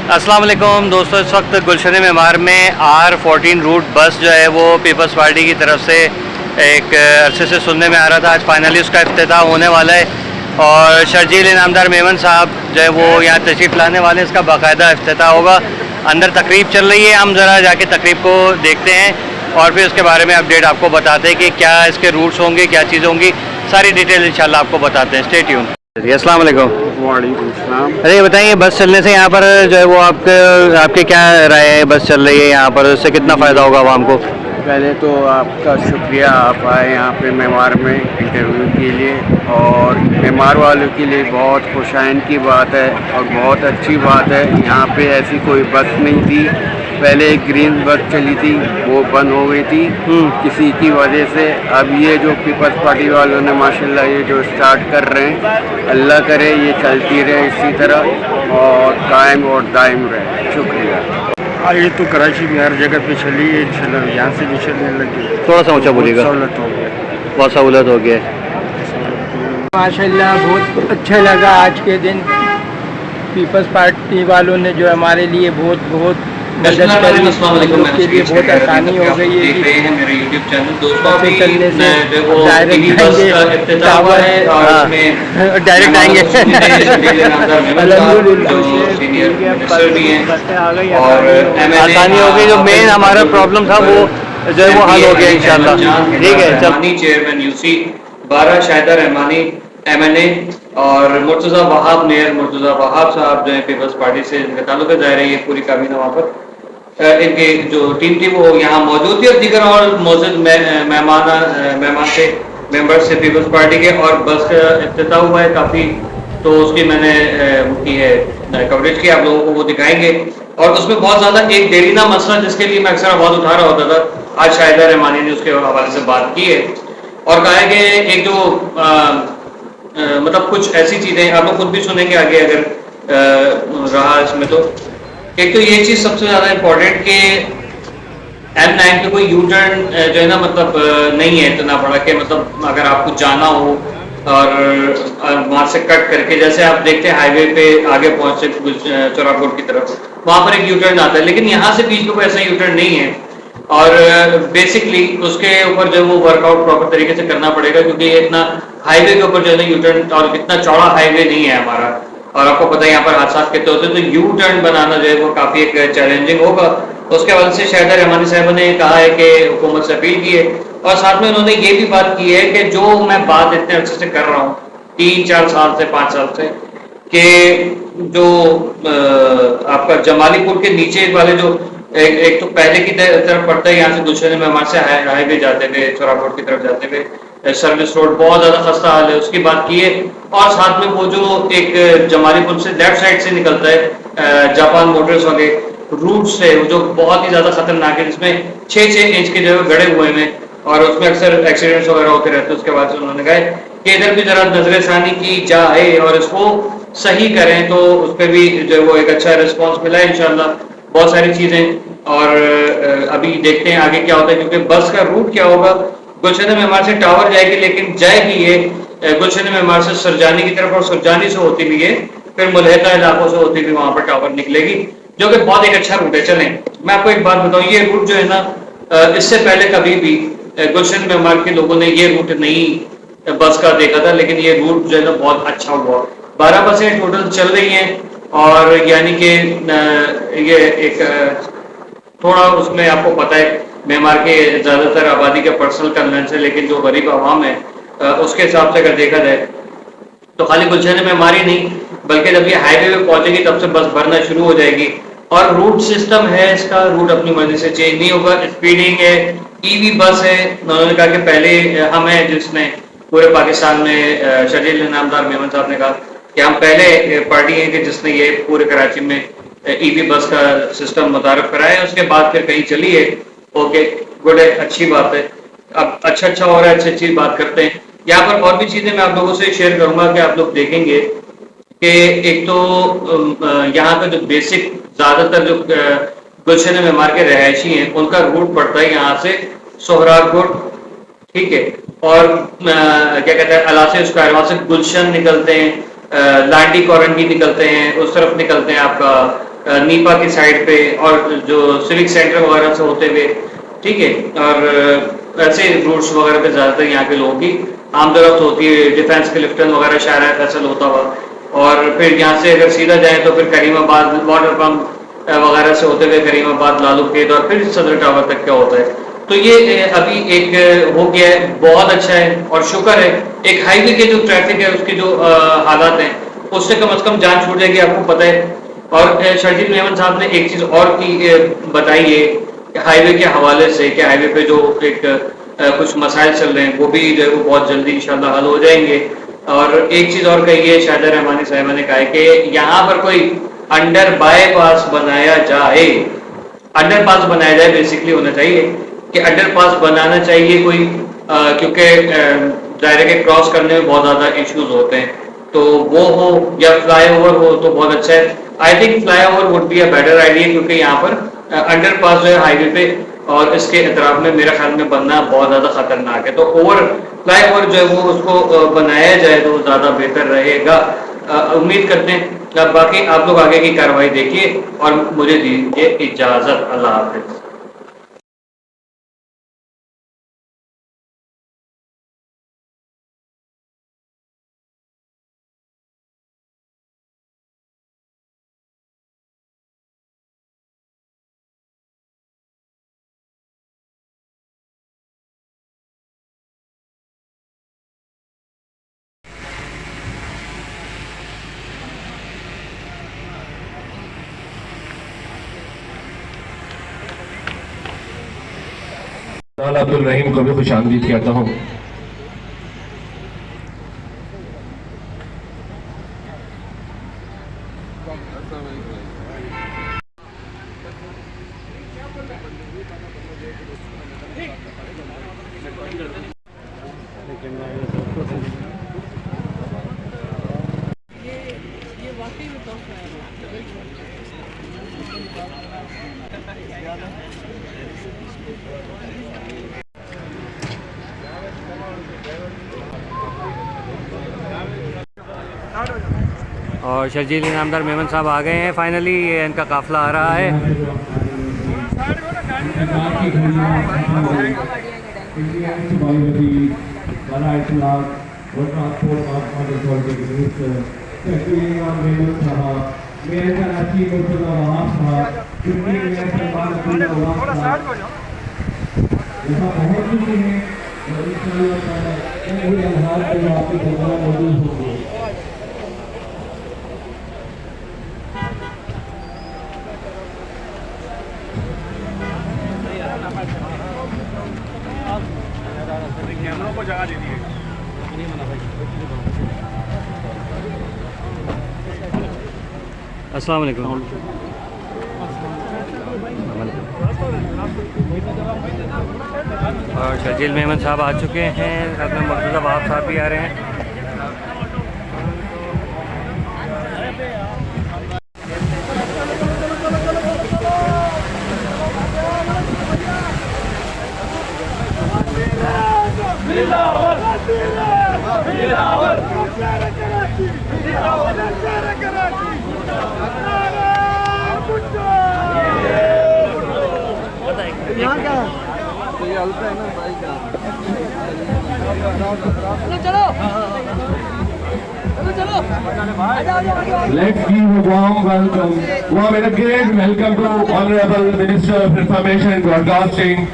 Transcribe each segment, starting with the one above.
अस्सलाम वालेकुम दोस्तों, इस वक्त गुलशन मेमार में R14 रूट बस जो है वो पीपल्स पार्टी की तरफ से एक अरसे से सुनने में आ रहा था। आज फाइनली उसका इफ्तिताह होने वाला है और शर्जील इनामदार मेमन साहब जो है वो यहाँ तशरीफ़ लाने वाले हैं। इसका बाकायदा इफ्तिताह होगा। अंदर तकरीब चल रही है, हम ज़रा जाके तकरीब को देखते हैं और फिर उसके बारे में अपडेट आपको बताते हैं कि क्या इसके रूट्स होंगे, क्या चीज़ें होंगी। सारी डिटेल इंशाल्लाह आपको बताते हैं। Stay tune. अस्सलाम वालेकुम। वालेकुम सलाम। अरे बताइए, बस चलने से यहाँ पर जो है वो आपके क्या राय है? बस चल रही है यहाँ पर, इससे कितना फ़ायदा होगा आवाम को? पहले तो आपका शुक्रिया, आप आए यहाँ पे मेमार में इंटरव्यू के लिए, और मेमार वालों के लिए बहुत खुशाइन की बात है और बहुत अच्छी बात है। यहाँ पे ऐसी कोई बस नहीं थी। पहले एक ग्रीन बस चली थी, वो बंद हो गई थी किसी की वजह से। अब ये जो पीपल्स पार्टी वालों ने माशाल्लाह ये जो स्टार्ट कर रहे हैं, अल्लाह करे ये चलती रहे इसी तरह और कायम और दायम रहे। शुक्रिया। ये तो कराची में हर जगह पे चली है, इंशाल्लाह यहाँ से भी चलने लगी। थोड़ा सा ऊँचा बोलिएगा। सहूलत हो गया, बहुत सहूलत हो गया है। माशाल्लाह बहुत अच्छा लगा आज के दिन। पीपल्स पार्टी वालों ने जो हमारे लिए बहुत बहुत मदद करी, उसके लिए बहुत आसानी हो गई है। देख रहे हैं मेरे YouTube चैनल दोस्तों, बसें चलने से जो वो टीवी बस का इफ्तिताह हुआ है और इसमें डायरेक्ट आएंगे। जो सीनियर मिनिस्टर भी हैं और आसानी हो गई। जो मेन हमारा प्रॉब्लम था वो जो है वो हल हो गया इंशाल्लाह। ठीक है, चल। Chairman UC 12 Shahida Rahmani MNA और मुर्तज़ा वहाब मेयर मुर्तज़ा वहाब साहब जो है पीपल्स पार्टी से इनका ताल्लुक है, ज़ाहिर है ये पूरी काबीना वहाँ पर इनकी जो टीम थी वो यहाँ मौजूद थी और दीगर और मौजूद मेहमान थे, मेंबर से पीपल्स पार्टी के। और बस का इफ्तिताह हुआ है काफ़ी, तो उसकी मैंने की है कवरेज की, आप लोगों को वो दिखाएंगे। और उसमें बहुत ज़्यादा एक देरीना मसला जिसके लिए मैं अक्सर आवाज़ उठा रहा होता था, आज शाहिदा रहमानी ने उसके हवाले से बात की है और कहा है कि एक जो मतलब कुछ ऐसी चीज़ें आप लोग खुद भी सुनेंगे आगे अगर रहा इसमें। तो एक तो ये चीज़ सबसे ज़्यादा इम्पोर्टेंट कि M9 पे कोई यू टर्न जो है ना, मतलब नहीं है इतना बड़ा कि मतलब अगर आपको जाना हो और वहाँ से कट करके, जैसे आप देखते हैं हाईवे पे आगे पहुँचे चौराकोट की तरफ, वहाँ पर एक यू टर्न आता है, लेकिन यहाँ से बीच में कोई ऐसा यू टर्न नहीं है। और बेसिकली उसके ऊपर जो वो वर्कआउट प्रॉपर तरीके से करना पड़ेगा, क्योंकि ये इतना हाईवे के ऊपर जो है ना यू टर्न और इतना चौड़ा हाईवे नहीं है हमारा, और आपको पता है यहाँ पर हादसा कितने होते हैं, तो यू टर्न बनाना जो है वो काफ़ी एक चैलेंजिंग होगा। उसके वजह से शाहिदा रहमानी साहब ने कहा है कि हुकूमत से अपील की है और साथ में उन्होंने ये भी बात की है कि जो मैं बात इतने अच्छे से कर रहा हूँ 3-4 साल से 5 साल से, कि जो आपका जमालीपुर के नीचे वाले जो एक तो पहले की तरफ पड़ता है, यहाँ से गुलशन मेमार से हाईवे जाते हुए चौराकोट की तरफ जाते हुए सर्विस रोड बहुत ज़्यादा खस्ता हाल है, उसकी बात की है। और साथ में वो जो एक जमालीपुर से लेफ्ट साइड से निकलता है जापान मोटर्स वाले रूट से, जो बहुत ही ज़्यादा खतरनाक है, जिसमें 6-6 इंच के जो है गड़े हुए हैं और उसमें अक्सर एक्सीडेंट्स वगैरह होते रहते हैं। उसके बाद से उन्होंने कहा कि इधर भी ज़रा नजरसानी की जाए और इसको सही करें, तो उस पर भी जो वो एक अच्छा रिस्पॉन्स मिला है इंशाल्लाह। बहुत सारी चीज़ें और अभी देखते हैं आगे क्या होता है, क्योंकि बस का रूट क्या होगा। गुलशन मेमार से टावर जाएगी, लेकिन जाएगी ये गुलशन मेमार से सुरजानी की तरफ और सुरजानी से होती भी है फिर मुल्हिका इलाकों से होती भी वहां पर टावर निकलेगी, जो कि बहुत एक अच्छा रूट है। चलें मैं आपको एक बात बताऊं, ये रूट जो है ना, इससे पहले कभी भी गुलशन मेमार के लोगों ने ये रूट नहीं बस का देखा था, लेकिन ये रूट जो है ना बहुत अच्छा हुआ। 12 बसें टोटल चल रही हैं और यानी कि ये एक थोड़ा उसमें आपको पता है मेमार के ज़्यादातर आबादी का पर्सनल कन्वेंस है, लेकिन जो गरीब आवाम है उसके हिसाब से अगर देखा जाए तो खाली गुलशन मेमार ही नहीं, बल्कि जब ये हाईवे पे पहुंचेगी तब से बस भरना शुरू हो जाएगी। और रूट सिस्टम है इसका, रूट अपनी मर्जी से चेंज नहीं होगा। स्पीडिंग है, EV बस है। उन्होंने कहा कि पहले हम हैं जिसने पूरे पाकिस्तान में, शर्जील इनामदार मेमन साहब ने कहा कि हम पहले पार्टी हैं कि जिसने ये पूरे कराची में EV बस का सिस्टम मुतारफ कराया, उसके बाद फिर कहीं चली है। ओके, गुड है, अच्छी बात है। अब अच्छा हो रहा है, अच्छी बात करते हैं। यहाँ पर और भी चीज़ें मैं आप लोगों से शेयर करूंगा कि आप लोग देखेंगे कि एक तो यहाँ का जो बेसिक ज़्यादातर जो गुलशन मेमार के रहायशी हैं उनका रूट पड़ता है यहाँ से सोहरागुड, ठीक है, और क्या कहते हैं अलासे स्क्वायर, वहाँ से गुलशन निकलते हैं, लांडी कॉरंगी निकलते हैं, उस तरफ निकलते हैं आपका नीपा की साइड पे और जो सिविक सेंटर वगैरह से होते हुए, ठीक है। और ऐसे रूट्स वगैरह पे ज़्यादातर यहाँ के लोगों की आमदरफ्त होती है। डिफेंस के लिफ्टन वगैरह शायरा फैसल होता हुआ, और फिर यहाँ से अगर सीधा जाए तो फिर करीमाबाद वाटर पम्प वगैरह से होते हुए करीमाबाद, लालू खेत और फिर सदर टावर तक क्या होता है। तो ये अभी एक हो गया है, बहुत अच्छा है और शुक्र है। एक हाईवे के जो ट्रैफिक है उसके जो हालात हैं उससे कम से कम जान छूट जाएगी, आपको पता है। और शर्जील मेमन साहब ने एक चीज़ और की बताई है हाईवे के हवाले से कि हाईवे पे जो एक कुछ मसाइल चल रहे हैं वो भी जो है वो बहुत जल्दी इंशाल्लाह हल हो जाएंगे। और एक चीज़ और कही है शाहिदा रहमानी साहिबा ने कहा है कि यहाँ पर कोई अंडर बाईपास बनाया जाए, अंडरपास बनाया जाए बेसिकली होना चाहिए कि अंडरपास बनाना चाहिए कोई, क्योंकि दायरे के क्रॉस करने में बहुत ज़्यादा इश्यूज होते हैं, तो वो हो या फ्लाईओवर हो तो बहुत अच्छा है। I think flyover would be a better idea, क्योंकि यहाँ पर अंडरपास जो है हाईवे पे और इसके अतराफ में मेरे ख्याल में बनना बहुत ज़्यादा खतरनाक है। तो फ्लाईओवर जो है वो उसको बनाया जाए तो ज़्यादा बेहतर रहेगा। उम्मीद करते हैं। अब बाकी आप लोग आगे की कार्रवाई देखिए और मुझे दीजिए इजाज़त। अल्लाह हाफिज़। अब्दुल रहीम को भी खुश आमदीद कहता हूँ। और शर्जील इनामदार मेमन साहब आ गए हैं फाइनली, ये इनका काफिला आ रहा है। कैमरों को जगह दे दिए। अस्सलाम वालेकुम। और शर्जील मेमन साहब आ चुके हैं, साथ में मकसूदा वहाब साहब भी आ रहे हैं। Let's give a warm and a great welcome to Honorable Minister of Information and Broadcasting,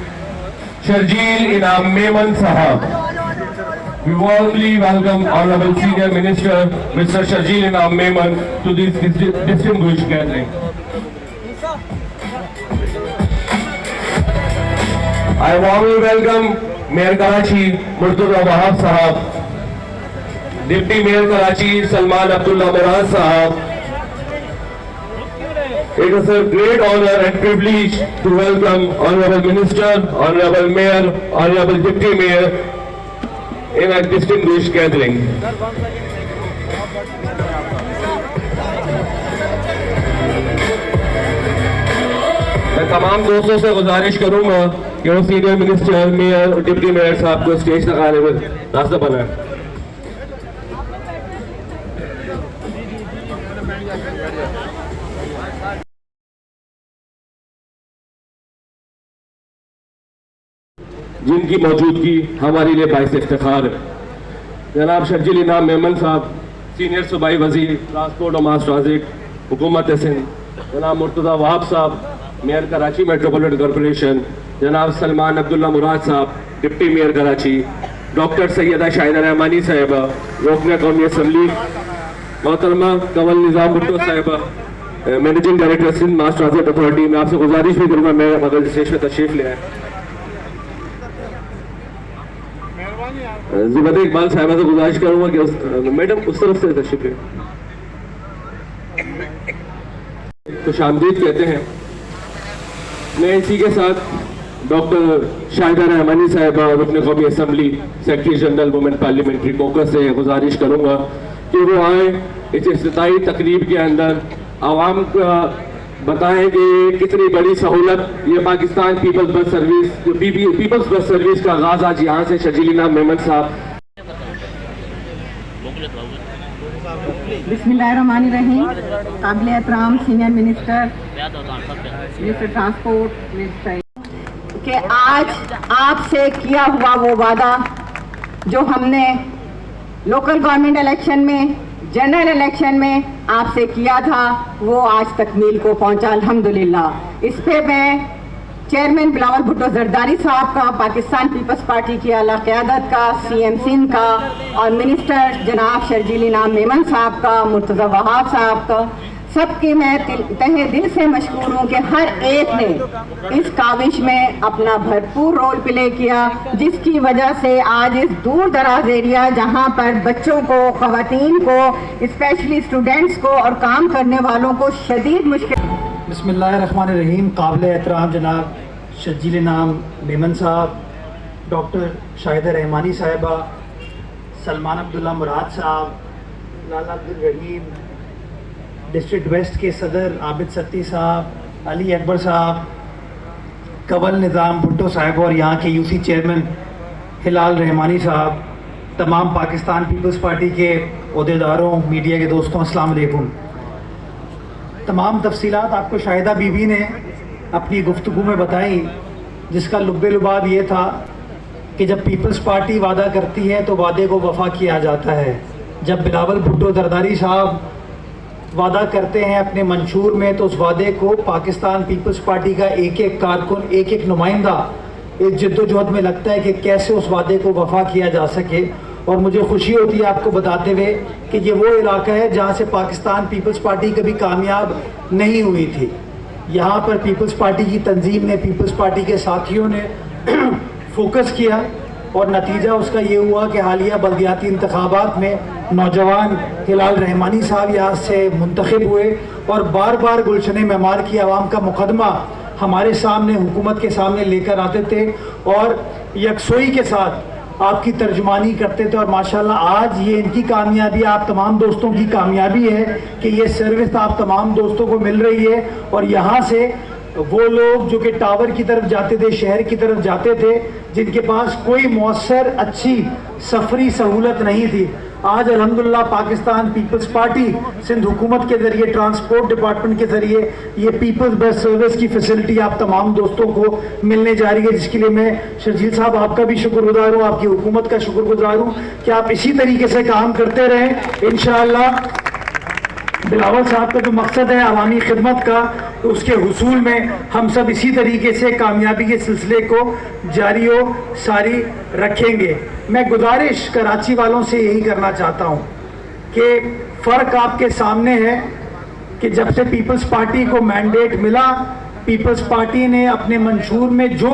Sharjeel Inam Memon Sahab. We warmly welcome Honorable Senior Minister, Mr. Sharjeel Inam Memon, to this distinguished gathering. I warmly welcome Mayor Karachi, Murtuza Wahab Sahab, Deputy Mayor Karachi, Salman Abdullah Moran Sahab. It is a great honor and privilege to welcome Honorable Minister, Honorable Mayor, Honorable Deputy Mayor in a distinguished gathering. मैं तमाम दोस्तों से गुजारिश करूंगा कि वो senior minister, mayor और deputy mayor साहब को स्टेज तक आने में रास्ता बनाए। जिनकी मौजूदगी हमारे लिए बाइस इफ्तिखार है। जनाब शर्जील इनाम मेमन साहब, सीनियर सूबाई वज़ीर ट्रांसपोर्ट और मास ट्रांजिट हुकूमत सिंध, जनाब मुर्तज़ा वहाब साहब, मेयर कराची मेट्रोपॉलिटन कॉरपोरेशन, जनाब सलमान अब्दुल्ला मुराद साहब, deputy mayor Karachi, doctor Syeda Shahida Rehmani साहिबा, रुकन कौमी असम्बली मोहतरमा कंवल निज़ाम भुट्टो साहिबा, managing director Sindh mass transit authority, मैं आपसे गुजारिश भी करूँगा मैं अगर स्टेज पर तशरीफ ले आए। ज़ुबैदा इकबाल साहिबा से गुजारिश करूँगा कि मैडम उस तरफ से तशरीफ ले। खुशामदीद कहते हैं। मैं इसी के साथ डॉक्टर शाहिदा रहमानी साहिबा रुकन कौमी assembly secretary general women parliamentary कोकस से गुजारिश करूँगा कि वो आए इस इफ्तिताई तकरीब के अंदर आवाम का बताएं कि कितनी बड़ी सहूलत ये पाकिस्तान पीपल्स बस सर्विस जो पीपल्स बस सर्विस का आगाज़ आज यहाँ से शर्जील इनाम मेमन साहब। बिस्मिल्लाहिर्रहमानिर्रहीम। काबिल एहतराम सीनियर मिनिस्टर ट्रांसपोर्ट मिनिस्टर के आज आपसे किया हुआ वो वादा जो हमने लोकल गवर्नमेंट इलेक्शन में, जनरल इलेक्शन में आपसे किया था, वो आज तकमील को पहुंचा अल्हम्दुलिल्लाह। इस पे मैं चेयरमैन बिलावल भुट्टो जरदारी साहब का, पाकिस्तान पीपल्स पार्टी की आला क़यादत का, CM सिंध का और मिनिस्टर जनाब शर्जील इनाम मेमन साहब का, मुर्तज़ा वहाब साहब का, सबकी मैं तहे दिल से मशकूर हूँ कि हर एक ने इस काविश में अपना भरपूर रोल प्ले किया, जिसकी वजह से आज इस दूर दराज एरिया जहाँ पर बच्चों को, ख़वातीन को, स्पेशली स्टूडेंट्स को और काम करने वालों को शदीद मुश्किल। बिस्मिल्लाहिर्रहमानिर्रहीम। काबिल एहतराम जनाब शर्जील इनाम मेमन साहब, डॉक्टर शाहिदा रहमानी साहिबा, सलमान अब्दुल्ला मुराद साहब, लाला अब्दुल रहीम, डिस्ट्रिक्ट वेस्ट के सदर आबिद सत्ती साहब, अली अकबर साहब, कंवल निज़ाम भुट्टो साहब और यहाँ के UC चेयरमैन हिलाल रहमानी साहब, तमाम पाकिस्तान पीपल्स पार्टी के ओहदेदारों, मीडिया के दोस्तों, अस्सलाम वालेकुम। तमाम तफसीलात आपको शाहिदा बीबी ने अपनी गुफ्तगू में बताई, जिसका लुब्बे लुबाब ये था कि जब पीपल्स पार्टी वादा करती है तो वादे को वफा किया जाता है। जब बिलावल भुट्टो जरदारी साहब वादा करते हैं अपने मंशूर में, तो उस वादे को पाकिस्तान पीपल्स पार्टी का एक एक कारकुन, एक एक नुमाइंदा एक जद्दोजहद में लगता है कि कैसे उस वादे को वफा किया जा सके। और मुझे खुशी होती है आपको बताते हुए कि ये वो इलाका है जहाँ से पाकिस्तान पीपल्स पार्टी कभी कामयाब नहीं हुई थी। यहाँ पर पीपल्स पार्टी की तंजीम ने, पीपल्स पार्टी के साथियों ने फोकस किया और नतीजा उसका ये हुआ कि हालिया बल्दियाती इंतखाबात में नौजवान हिलाल रहमानी साहब यहाँ से मुंतखब हुए और बार बार गुलशन मेमार की आवाम का मुकदमा हमारे सामने, हुकूमत के सामने लेकर आते थे और यकसोई के साथ आपकी तर्जुमानी करते थे। और माशाल्लाह आज ये इनकी कामयाबी, आप तमाम दोस्तों की कामयाबी है कि ये सर्विस आप तमाम दोस्तों को मिल रही है। और यहाँ से वो लोग जो कि टावर की तरफ जाते थे, शहर की तरफ जाते थे, जिनके पास कोई मौसर अच्छी सफरी सहूलत नहीं थी, आज अल्हम्दुलिल्लाह पाकिस्तान पीपल्स पार्टी सिंध हुकूमत के ज़रिए, ट्रांसपोर्ट डिपार्टमेंट के ज़रिए ये पीपल्स बस सर्विस की फैसिलिटी आप तमाम दोस्तों को मिलने जा रही है, जिसके लिए मैं शर्जील साहब आपका भी शुक्रगुजार हूँ, आपकी हुकूमत का शुक्रगुजार हूँ कि आप इसी तरीके से काम करते रहें। इंशाअल्लाह बिलावल साहब का जो मकसद है अवामी खिदमत का, तो उसके हुसूल में हम सब इसी तरीके से कामयाबी के सिलसिले को जारी व सारी रखेंगे। मैं गुजारिश कराची वालों से यही करना चाहता हूँ कि फ़र्क आपके सामने है कि जब से पीपल्स पार्टी को मैंडेट मिला, पीपल्स पार्टी ने अपने मंशूर में जो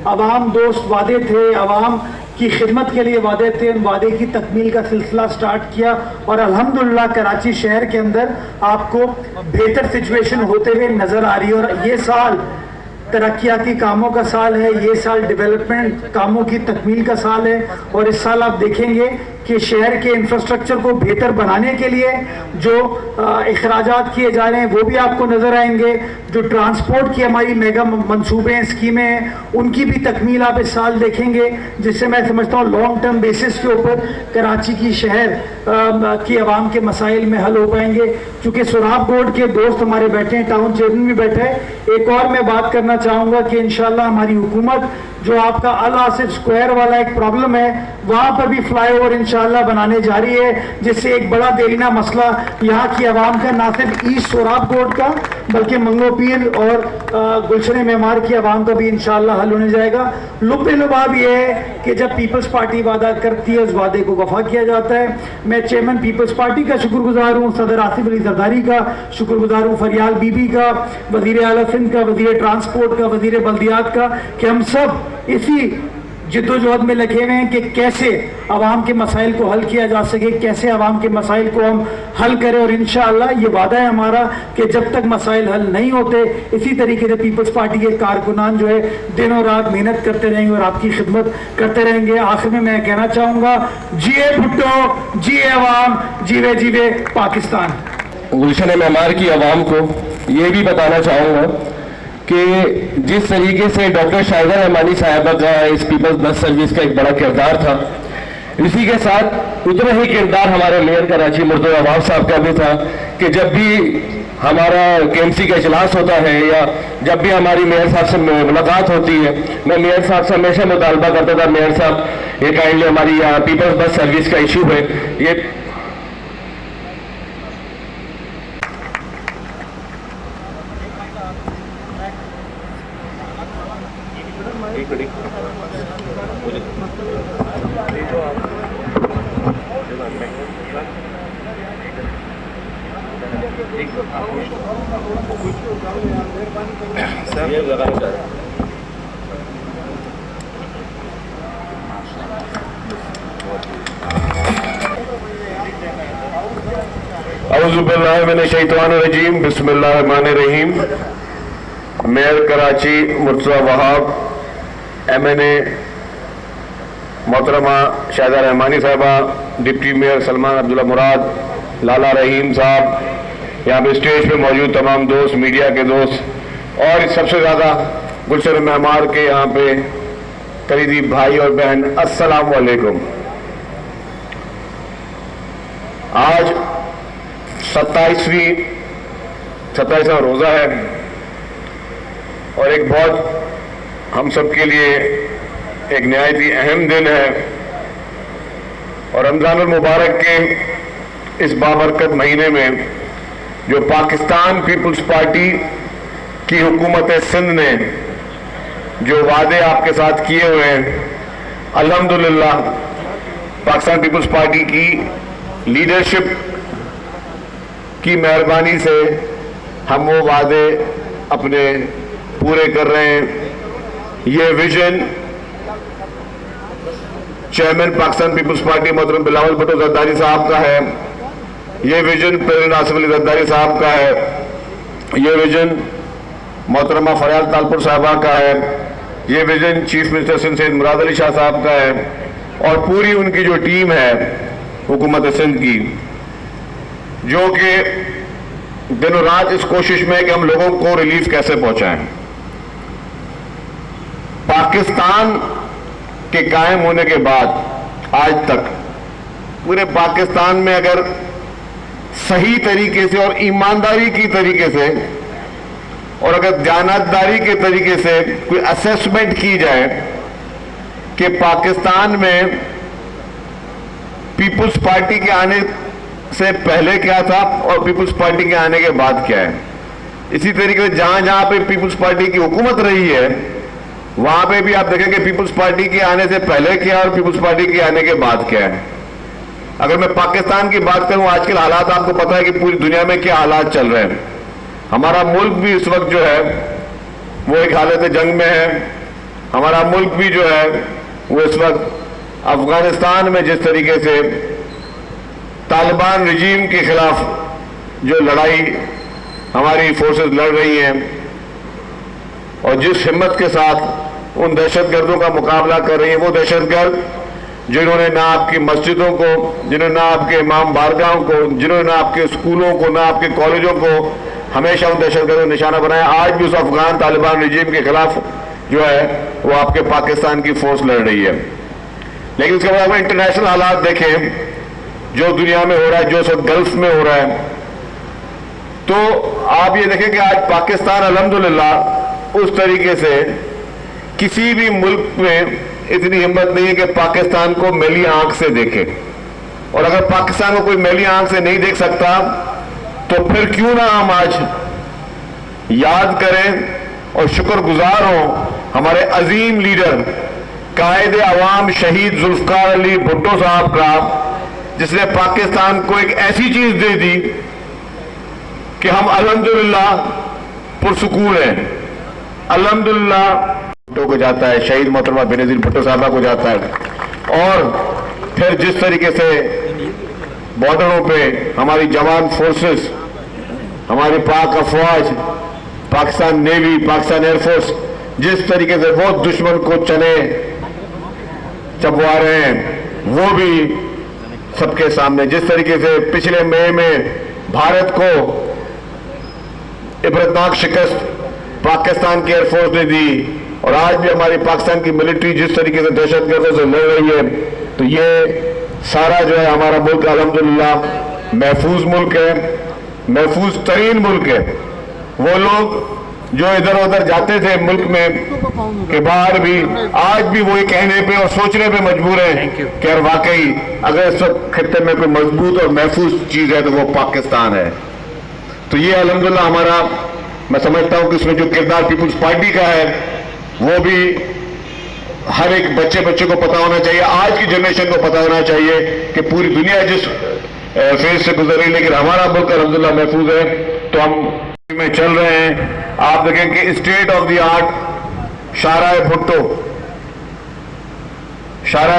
अवाम दोस्त वादे थे, अवाम की खिदमत के लिए वादे थे, उन वादे की तकमील का सिलसिला स्टार्ट किया। और अल्हम्दुलिल्लाह कराची शहर के अंदर आपको बेहतर सिचुएशन होते हुए नज़र आ रही है। और ये साल तरक्याती कामों का साल है, ये साल डेवलपमेंट कामों की तकमील का साल है। और इस साल आप देखेंगे कि शहर के इंफ्रास्ट्रक्चर को बेहतर बनाने के लिए जो अखराजात किए जा रहे हैं वो भी आपको नज़र आएंगे। जो ट्रांसपोर्ट की हमारी मेगा मंसूबे हैं, स्कीमें हैं, उनकी भी तकमील आप इस साल देखेंगे, जिससे मैं समझता हूँ लॉन्ग टर्म बेसिस के ऊपर कराची की शहर की आवाम के मसाइल में हल हो पाएंगे। चूँकि सुराब बोर्ड के दोस्त हमारे बैठे हैं, टाउन चेयरमैन भी बैठे हैं, एक और मैं बात करना चाहूँगा कि इंशाअल्लाह हमारी हुकूमत जो आपका अल आसिफ स्क्वायर वाला एक प्रॉब्लम है, वहाँ पर भी फ्लाईओवर इंशाल्लाह बनाने जा रही है, जिससे एक बड़ा देरीना मसला यहाँ की आवाम का, ना सिर्फ ईस्ट सोराब कोट का बल्कि मंगो पीर और गुलशन मेमार की आवाम का भी इंशाल्लाह हल होने जाएगा। लुब्बे लुबाब ये है कि जब पीपल्स पार्टी वादा करती है उस वादे को वफा किया जाता है। मैं चेयरमैन पीपल्स पार्टी का शुक्रगुजार हूँ, सदर आसिफ अली जरदारी का शुक्रगुजार हूँ, फरियाल बीबी का, वजीर आला सिंध का, वजीर ट्रांसपोर्ट का, वजीर बल्दियात का, कि हम सब इसी जिद्दोजहद में लगे हुए हैं कि कैसे आवाम के मसाइल को हल किया जा सके, कैसे आवाम के मसाइल को हम हल करें। और इंशाअल्लाह ये वादा है हमारा कि जब तक मसाइल हल नहीं होते इसी तरीके से पीपल्स पार्टी के कारकुनान जो है दिन और रात मेहनत करते रहेंगे और आपकी खिदमत करते रहेंगे। आखिर में मैं कहना चाहूँगा, जिए भुट्टो, जिए अवाम, जीवे जीवे पाकिस्तान। गुलशन मेमार की आवाम को ये भी बताना चाहूँगा कि जिस तरीके से डॉक्टर शाहिदा रहमानी साहिबा का इस पीपल्स बस सर्विस का एक बड़ा किरदार था, इसी के साथ उतना ही किरदार हमारे मेयर कराची मुर्तज़ा अवाब साहब का भी था कि जब भी हमारा केएमसी का इजलास होता है या जब भी हमारी मेयर साहब से मुलाकात होती है, मैं मेयर साहब से हमेशा मुतालबा करता था, मेयर साहब ये काइंडली हमारी पीपल्स बस सर्विस का इशू है, ये औज़ुबिल्लाहिमिनश्शैतानिर्रजीम, बिस्मिल्लाहिर्रहमानिर्रहीम। मेयर कराची मुर्तज़ा वहाब, MNA मोहतरमा शाहिदा रहमानी साहिबा, डिप्टी मेयर सलमान अब्दुल्ला मुराद, लाला रहीम साहब, यहाँ पे स्टेज पे मौजूद तमाम दोस्त, मीडिया के दोस्त और सबसे ज़्यादा गुलशन मेमार के यहाँ पे करीबी भाई और बहन, अस्सलाम वालेकुम। आज 27वां रोज़ा है और एक बहुत हम सब के लिए एक नहायत ही अहम दिन है और रमज़ान मुबारक के इस बाबरकत महीने में जो पाकिस्तान पीपल्स पार्टी की हुकूमत सिंध ने जो वादे आपके साथ किए हुए हैं, अल्हम्दुलिल्लाह पाकिस्तान पीपल्स पार्टी की लीडरशिप की मेहरबानी से हम वो वादे अपने पूरे कर रहे हैं। ये विजन चेयरमैन पाकिस्तान पीपल्स पार्टी मोहतरम बिलावल भुट्टो जरदारी साहब का है, ये विजन प्रेसिडेंट आसिफ अली जरदारी साहब का है, ये विजन मोहतरमा फरियाल तालपुर साहबा का है, ये vision chief minister Sindh Syed Murad Ali Shah साहब का है और पूरी उनकी जो टीम है हुकूमत सिंध की, जो कि दिनों रात इस कोशिश में है कि हम लोगों को रिलीफ कैसे पहुंचाएं। पाकिस्तान के कायम होने के बाद आज तक पूरे पाकिस्तान में अगर सही तरीके से और ईमानदारी की तरीके से और अगर दयानतदारी के तरीके से कोई असेसमेंट की जाए कि पाकिस्तान में पीपल्स पार्टी के आने से पहले क्या था और पीपल्स पार्टी के आने के बाद क्या है, इसी तरीके से जहां जहां पे पीपल्स पार्टी की हुकूमत रही है वहां पे भी आप देखेंगे पीपल्स पार्टी के आने से पहले क्या और पीपल्स पार्टी के आने के बाद क्या है। अगर मैं पाकिस्तान की बात करूं, आजकल हालात आपको पता है कि पूरी दुनिया में क्या हालात चल रहे हैं। हमारा मुल्क भी इस वक्त जो है वो एक हालत जंग में है। हमारा मुल्क भी जो है वो इस वक्त अफगानिस्तान में जिस तरीके से तालिबान रजीम के खिलाफ जो लड़ाई हमारी फोर्सेस लड़ रही हैं और जिस हिम्मत के साथ उन दहशतगर्दों का मुकाबला कर रही है, वो दहशतगर्द जिन्होंने ना आपकी मस्जिदों को, जिन्होंने ना आपके इमाम बारगाहों को, जिन्होंने ना आपके स्कूलों को, ना आपके कॉलेजों को हमेशा उन दहशतगर्दों को निशाना बनाया, आज भी उस अफगान तालिबान रजीम के खिलाफ जो है वो आपके पाकिस्तान की फोर्स लड़ रही है। लेकिन उसके बाद अगर इंटरनेशनल हालात देखें जो दुनिया में हो रहा है, जो सब गल्फ में हो रहा है, तो आप ये देखें कि आज पाकिस्तान अल्हम्दुलिल्लाह उस तरीके से किसी भी मुल्क में इतनी हिम्मत नहीं है कि पाकिस्तान को मैली आंख से देखे, और अगर पाकिस्तान को कोई मैली आंख से नहीं देख सकता तो फिर क्यों ना हम आज याद करें और शुक्रगुजार हों हमारे अजीम लीडर कायद अवाम शहीद जुल्फकार अली भुट्टो साहब का, जिसने पाकिस्तान को एक ऐसी चीज दे दी कि हम अल्हम्दुलिल्लाह पुरसुकून हैं। अल्हम्दुलिल्लाह भुट्टो को जाता है, शहीद मोहतरमा बेनजीर भुट्टो साहबा को जाता है। और फिर जिस तरीके से बॉर्डरों पे हमारी जवान फोर्सेस, हमारी पाक अफवाज, पाकिस्तान नेवी, पाकिस्तान एयरफोर्स जिस तरीके से वो दुश्मन को चने चबवा रहे हैं, वो भी सबके सामने, जिस तरीके से पिछले मई में भारत को इबरतनाक शिकस्त पाकिस्तान की एयरफोर्स ने दी, और आज भी हमारी पाकिस्तान की मिलिट्री जिस तरीके से दहशतगर्दों से लड़ रही है, तो ये सारा जो है हमारा मुल्क अल्हम्दुलिल्लाह महफूज मुल्क है, महफूज तरीन मुल्क है। वो लोग जो इधर उधर जाते थे मुल्क में के बाहर भी, आज भी वही कहने पे और सोचने पे मजबूर हैं कि यार वाकई अगर इस वक्त खित्ते में कोई मजबूत और महफूज चीज है तो वो पाकिस्तान है। तो ये अल्हम्दुलिल्लाह हमारा, मैं समझता हूं कि इसमें जो किरदार पीपुल्स पार्टी का है वो भी हर एक बच्चे को पता होना चाहिए, आज की जनरेशन को पता होना चाहिए कि पूरी दुनिया जिस फेज से गुजर रही, लेकिन हमारा मुल्क अल्हम्दुलिल्लाह महफूज है। तो हम में चल रहे हैं। आप देखें कि state of the art Shahrah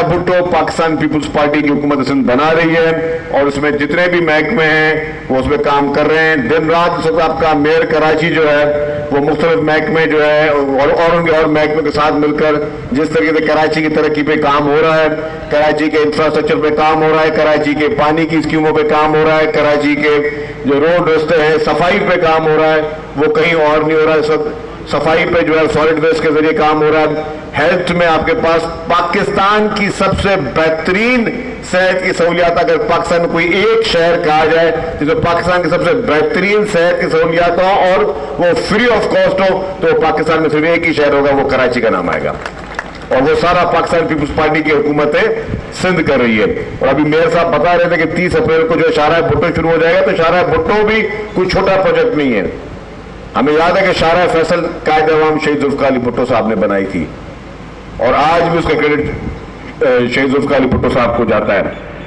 Bhutto Pakistan peoples party की हुकूमत सिंध बना रही है, और उसमें जितने भी महकमे हैं वो उसमें काम कर रहे हैं दिन रात। इस वक्त आपका मेयर कराची जो है वो मुख्तलिफ महकमे जो है और उनके और महकमे के साथ मिलकर जिस तरीके से कराची की तरक्की पे काम हो रहा है, कराची के इंफ्रास्ट्रक्चर पे काम हो रहा है, कराची के पानी की स्कीमों पे काम हो रहा है, कराची के जो रोड रास्ते हैं सफाई पे काम हो रहा है, वो कहीं और नहीं हो रहा है। इस वक्त सफाई पे जो है सॉलिड वेस्ट के जरिए काम हो रहा है। हेल्थ में आपके पास पाकिस्तान की सबसे बेहतरीन सेहत की सहूलियात, अगर पाकिस्तान में कोई एक शहर कहा जाए जिसमें पाकिस्तान की सबसे बेहतरीन सेहत की सहूलियात हो और वो फ्री ऑफ कॉस्ट हो, तो पाकिस्तान में सिर्फ एक ही शहर होगा, वो कराची का नाम आएगा। और वो सारा पाकिस्तान पीपुल्स पार्टी की हुकूमत सिंध कर रही है। और अभी मेयर साहब बता रहे थे कि 30 अप्रैल को जो शाहराह भुट्टो शुरू हो जाएगा, तो शाहराह भुट्टो भी कोई छोटा प्रोजेक्ट नहीं है। हमें याद है कि शाहराह फैसल कायद अवाम शहीद जुल्फकार अली भुट्टो साहब ने बनाई थी, और आज भी उसका क्रेडिट शहीद जुल्फकार अली भुट्टो साहब को जाता है।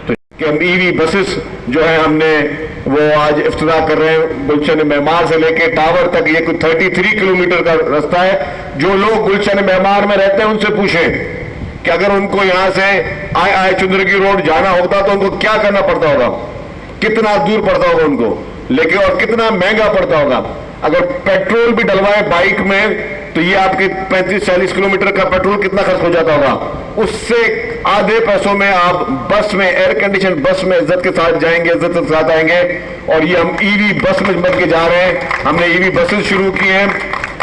तो कि हम ईवी बसेस जो है हमने वो आज इफ्तिदा कर रहे हैं गुलशन मेहमार से लेके टावर तक। ये कुछ 33 किलोमीटर का रास्ता है। जो लोग गुलशन मेहमार में रहते हैं उनसे पूछें कि अगर उनको यहाँ से आए चुंदरगी रोड जाना होता तो उनको क्या करना पड़ता होगा, कितना दूर पड़ता होगा उनको, लेकिन और कितना महंगा पड़ता होगा। अगर पेट्रोल भी डलवाए बाइक में तो ये आपके 35-40 किलोमीटर का पेट्रोल कितना खर्च हो जाता होगा। उससे आधे पैसों में आप बस में, एयर कंडीशन बस में इज्जत के साथ जाएंगे, इज्जत के साथ आएंगे। और ये हम ईवी बस में बन के जा रहे हैं। हमने ईवी बसेस शुरू की हैं,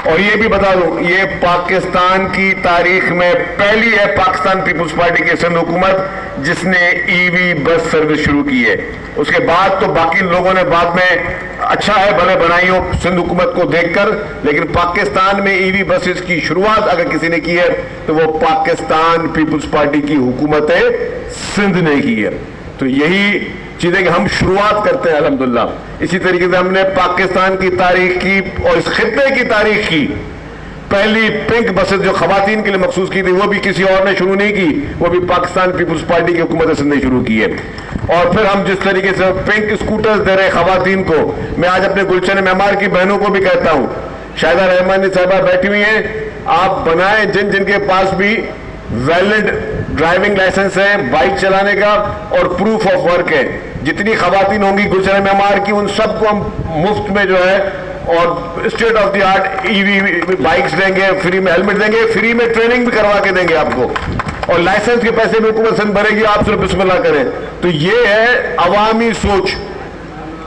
और ये भी बता दूं, ये पाकिस्तान की तारीख में पहली है पाकिस्तान पीपुल्स पार्टी की सिंध हुकूमत जिसने ईवी बस सर्विस शुरू की है। उसके बाद तो बाकी लोगों ने बाद में अच्छा है भले बनाई हो सिंध हुकूमत को देखकर, लेकिन पाकिस्तान में ईवी बसेस की शुरुआत अगर किसी ने की है तो वो पाकिस्तान पीपुल्स पार्टी की हुकूमत सिंध ने की है। तो यही चीजें कि हम शुरुआत करते हैं अल्हम्दुलिल्लाह। इसी तरीके से हमने पाकिस्तान की तारीख की और इस खित्ते की तारीख की पहली पिंक बसेस जो खवातीन के लिए मखसूस की थी, वो भी किसी और ने शुरू नहीं की, वो भी पाकिस्तान पीपुल्स पार्टी की हुकूमत सिंध ने शुरू की है। और फिर हम जिस तरीके से पिंक स्कूटर्स दे रहे खवातीन को, मैं आज अपने गुलशन मेहमार की बहनों को भी कहता हूँ, शाहिदा रहमानी साहबा बैठी हुई हैं, आप बनाएं जिन जिनके पास भी वैलिड ड्राइविंग लाइसेंस है बाइक चलाने का और प्रूफ ऑफ वर्क है, जितनी खवातीन होंगी गुलशन मेहमार की, उन सबको हम मुफ्त में जो है और state of the art EV bikes देंगे, फ्री में हेलमेट देंगे, फ्री में ट्रेनिंग भी करवा के देंगे आपको, और लाइसेंस के पैसे भी हुकूमत सिंध भरेगी, आप सिर्फ बिस्मिल्लाह करें। तो ये है अवामी सोच।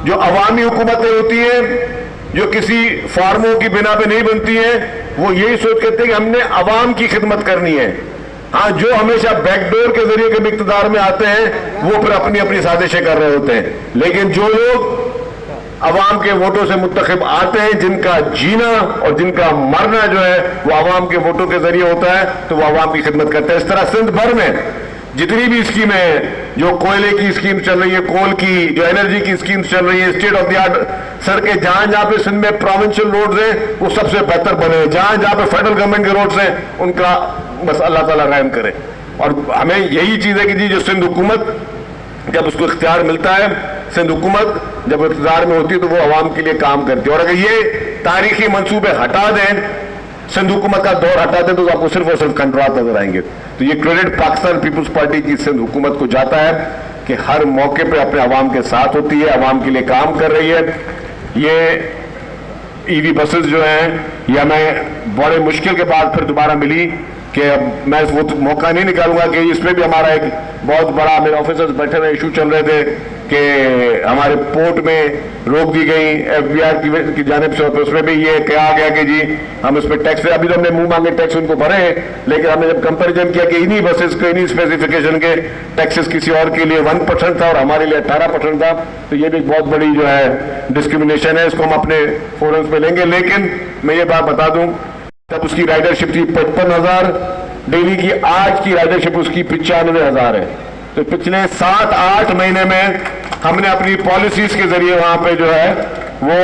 जो अवामी हुकूमतें होती हैं जो किसी फार्मों की बिना पे नहीं बनती हैं, वो यही सोच करते हैं कि हमने अवाम की खिदमत करनी है। हाँ, जो हमेशा बैकडोर के जरिए के इक़्तिदार में आते हैं वो फिर अपनी अपनी साजिशें कर रहे होते हैं। लेकिन जो लोग अवाम के वोटों से मुंतखब आते हैं, जिनका जीना और जिनका मरना जो है वो अवाम के वोटों के जरिए होता है, तो वो अवाम की खिदमत करते हैं। इस तरह सिंध भर में जितनी भी स्कीमें हैं, जो कोयले की स्कीम चल रही है, कोल की जो एनर्जी की स्कीम चल रही है, स्टेट ऑफ द आर्ट सड़कें जहां जहां पे सिंध में प्रोविंशियल रोड्स हैं वो सबसे बेहतर बने हैं, जहां जहां पे फेडरल गवर्नमेंट के रोड्स हैं उनका बस अल्लाह ताला रहम करे। और हमें यही चीज है कि जी जो सिंध हुकूमत जब उसको इख्तियार मिलता है, सिंध हुकूमत जब इख्तियार में होती है तो वो अवाम के लिए काम करती है। और अगर ये तारीखी मंसूबे हटा दें, सिंध हुकूमत का दौर हटा दें, तो आपको सिर्फ और सिर्फ खंडरात नजर आएंगे। तो ये क्रेडिट पाकिस्तान पीपुल्स पार्टी की सिंध हुकूमत को जाता है कि हर मौके पे अपने अवाम के साथ होती है, अवाम के लिए काम कर रही है। ये ईवी बसेस जो हैं ये हमें बड़े मुश्किल के बाद फिर दोबारा मिली कि अब मैं वो मौका नहीं निकालूंगा कि इस पर भी हमारा एक बहुत बड़ा, मेरे ऑफिसर्स बैठे हुए इशू चल रहे थे कि हमारे पोर्ट में रोक दी गई FBI की जानिब से, उसमें भी ये कहा गया कि जी हम इस पर टैक्स, अभी तो हमने मुंह मांगे टैक्स उनको भरे, लेकिन हमने जब कंपैरिजन किया कि इन्हीं बसेस के इन्हीं स्पेसिफिकेशन के टैक्सेस किसी और के लिए 1% था और हमारे लिए 18% था, तो ये भी एक बहुत बड़ी जो है डिस्क्रिमिनेशन है। इसको हम अपने फोरम्स में लेंगे। लेकिन मैं ये बात बता दूं, तब उसकी राइडरशिप थी 55,000 डेली की, आज की राइडरशिप उसकी 95,000 है। तो पिछले 7-8 महीने में हमने अपनी पॉलिसीज के जरिए वहां पे जो है वो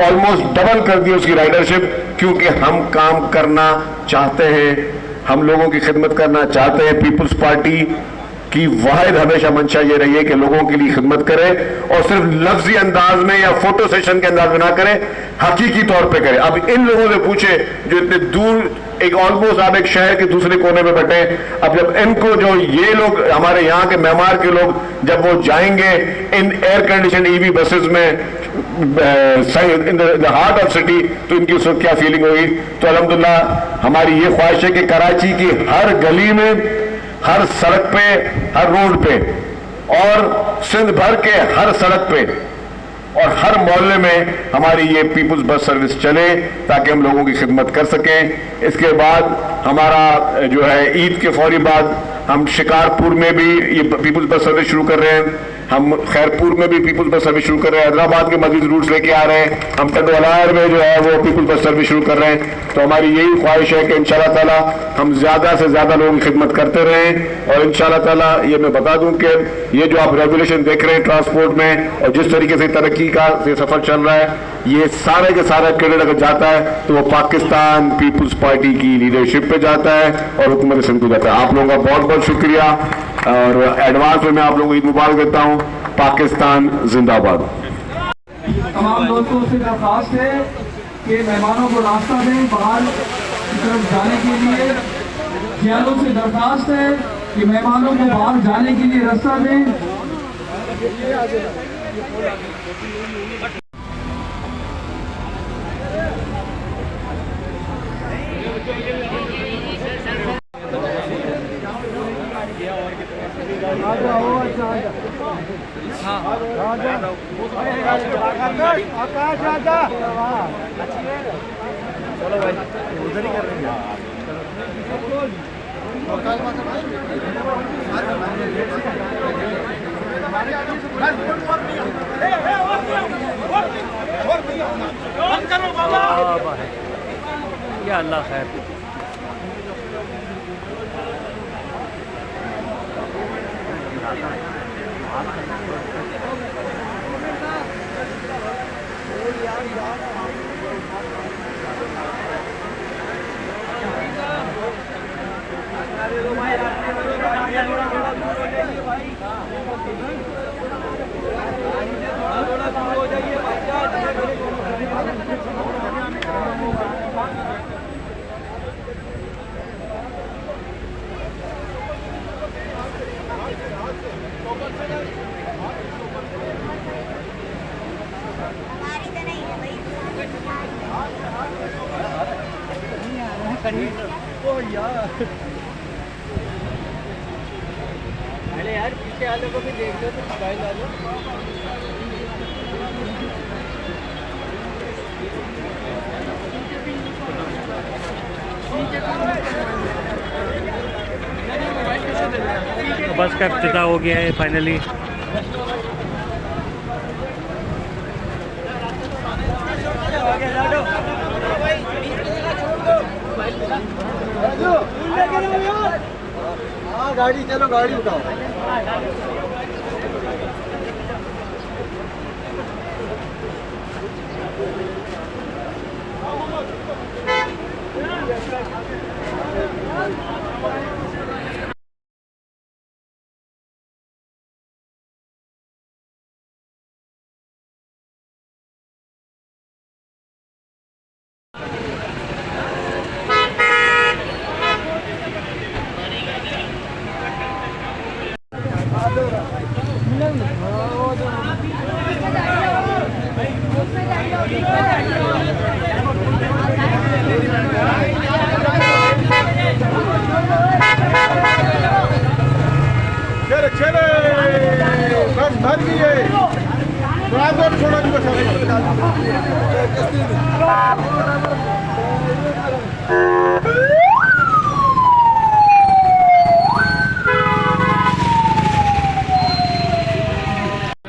ऑलमोस्ट डबल कर दी उसकी राइडरशिप, क्योंकि हम काम करना चाहते हैं, हम लोगों की खिदमत करना चाहते हैं। पीपुल्स पार्टी की वाहिद हमेशा मंशा ये रही है कि लोगों के लिए खिदमत करे और सिर्फ लफ्जी अंदाज में या फोटो सेशन के अंदाज में ना करे, हकीकी तौर पे करे। अब इन लोगों से पूछे जो इतने दूर, एक ऑलमोस्ट आप एक शहर के दूसरे कोने में बैठे, अब जब इनको जो ये लोग हमारे यहाँ के मेहमान के लोग जब वो जाएंगे इन एयर कंडीशन ईवी बसेस में in the heart of city, तो इनकी उस वक्त क्या फीलिंग होगी। तो अल्हम्दुलिल्लाह हमारी ये ख्वाहिश है कि कराची की हर गली में, हर सड़क पे, हर रोड पे और सिंध भर के हर सड़क पे और हर मोहल्ले में हमारी ये पीपुल्स बस सर्विस चले, ताकि हम लोगों की खिदमत कर सकें। इसके बाद हमारा जो है ईद के फौरी बाद हम शिकारपुर में भी ये पीपुल्स बस सर्विस शुरू कर रहे हैं, हम खैरपुर में भी पीपुल्स बस सर्विस शुरू कर रहे हैं, हैदराबाद के मजीद रूट्स लेके आ रहे हैं, हम टंडवालायर में जो है वो पीपुल्स बस सर्विस शुरू कर रहे हैं। तो हमारी यही ख्वाहिश है कि इंशाल्लाह ताला हम ज्यादा से ज्यादा लोगों की खिदमत करते रहें। और इंशाल्लाह ताला ये मैं बता दूं कि ये जो आप रेगुलेशन देख रहे हैं ट्रांसपोर्ट में और जिस तरीके से तरक्की का ये सफर चल रहा है, ये सारे के सारा क्रेडिट अगर जाता है तो वो पाकिस्तान पीपुल्स पार्टी की लीडरशिप पे जाता है और हुकूमत सिंध को जाता है। आप लोगों का बहुत बहुत शुक्रिया और एडवांस में मैं आप लोगों को ईद मुबारक देता हूँ। पाकिस्तान जिंदाबाद। तमाम दोस्तों से दरख्वास्त है कि मेहमानों को रास्ता दें बाहर की तरफ जाने के लिए। जियालों से दरख्वास्त है कि मेहमानों को बाहर जाने के लिए रास्ता दें। चलो भाई उधर ही कर रहे हैं। या अल्लाह खैर। अरे यार पीछे वालों को भी देख लो तो मोबाइल वालों। तो बस का इफ्तिताह हो गया है फाइनली। गाड़ी चलो, गाड़ी उठाओ।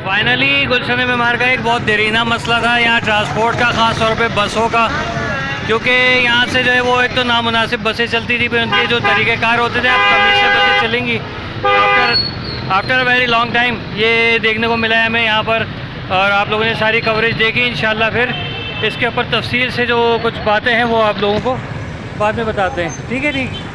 फाइनली गुलशन मेमार का एक बहुत देरीना मसला था यहाँ ट्रांसपोर्ट का, ख़ास तौर पे बसों का, क्योंकि यहाँ से जो है वो एक तो नामुनासिब बसें चलती थी, फिर उनके जो तरीक़ेकार होते थे, अब कमी से बसें चलेंगी after a very long time, ये देखने को मिला है हमें यहाँ पर। और आप लोगों ने सारी कवरेज देखी, इंशाल्लाह फिर इसके ऊपर तफसील से जो कुछ बातें हैं वो आप लोगों को बाद में बताते हैं। ठीक है, ठीक।